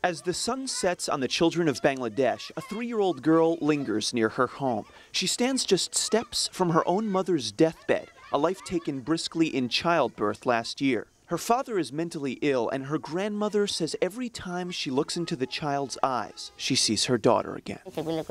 As the sun sets on the children of Bangladesh, a 3-year-old girl lingers near her home. She stands just steps from her own mother's deathbed, a life taken briskly in childbirth last year. Her father is mentally ill, and her grandmother says every time she looks into the child's eyes, she sees her daughter again.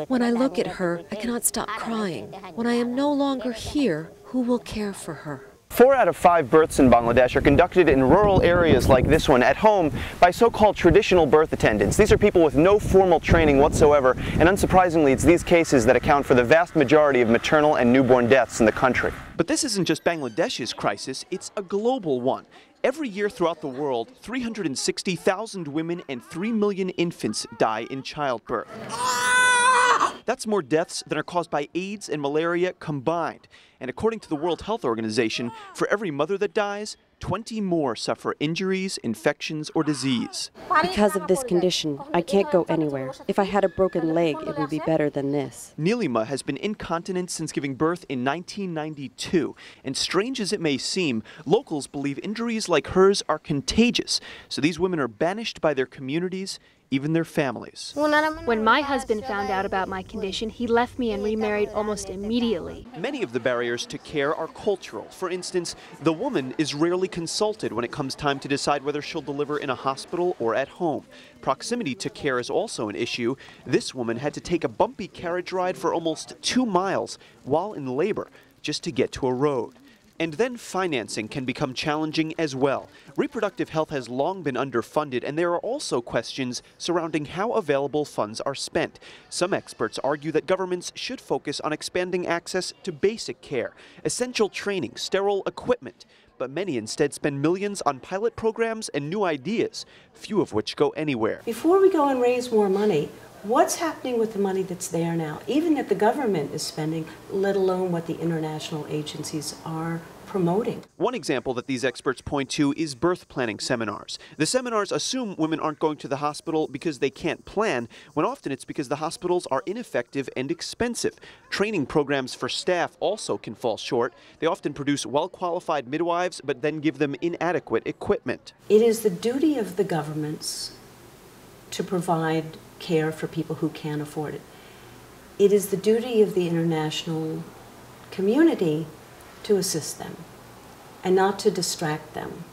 When I look at her, I cannot stop crying. When I am no longer here, who will care for her? 4 out of 5 births in Bangladesh are conducted in rural areas like this one, at home, by so-called traditional birth attendants. These are people with no formal training whatsoever, and unsurprisingly, it's these cases that account for the vast majority of maternal and newborn deaths in the country. But this isn't just Bangladesh's crisis, it's a global one. Every year throughout the world, 360,000 women and 3 million infants die in childbirth. That's more deaths than are caused by AIDS and malaria combined. And according to the World Health Organization, for every mother that dies, 20 more suffer injuries, infections, or disease. Because of this condition, I can't go anywhere. If I had a broken leg, it would be better than this. Nilima has been incontinent since giving birth in 1992. And strange as it may seem, locals believe injuries like hers are contagious. So these women are banished by their communities, even their families. When my husband found out about my condition, he left me and remarried almost immediately. Many of the barriers to care are cultural. For instance, the woman is rarely consulted when it comes time to decide whether she'll deliver in a hospital or at home. Proximity to care is also an issue. This woman had to take a bumpy carriage ride for almost 2 miles while in labor just to get to a road. And then financing can become challenging as well. Reproductive health has long been underfunded, and there are also questions surrounding how available funds are spent. Some experts argue that governments should focus on expanding access to basic care, essential training, sterile equipment. But many instead spend millions on pilot programs and new ideas, few of which go anywhere. Before we go and raise more money, what's happening with the money that's there now, even that the government is spending, let alone what the international agencies are promoting? One example that these experts point to is birth planning seminars. The seminars assume women aren't going to the hospital because they can't plan, when often it's because the hospitals are ineffective and expensive. Training programs for staff also can fall short. They often produce well-qualified midwives, but then give them inadequate equipment. It is the duty of the governments to provide care for people who can't afford it. It is the duty of the international community to assist them and not to distract them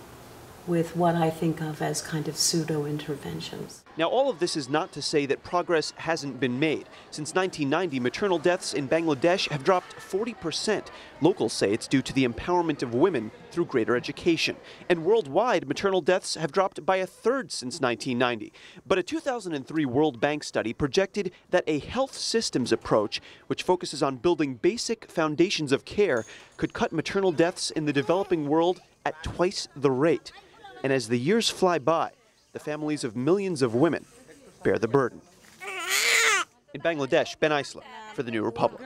with what I think of as kind of pseudo-interventions. Now, all of this is not to say that progress hasn't been made. Since 1990, maternal deaths in Bangladesh have dropped 40%. Locals say it's due to the empowerment of women through greater education. And worldwide, maternal deaths have dropped by 1/3 since 1990. But a 2003 World Bank study projected that a health systems approach, which focuses on building basic foundations of care, could cut maternal deaths in the developing world at twice the rate. And as the years fly by, the families of millions of women bear the burden. In Bangladesh, Ben Isla for the New Republic.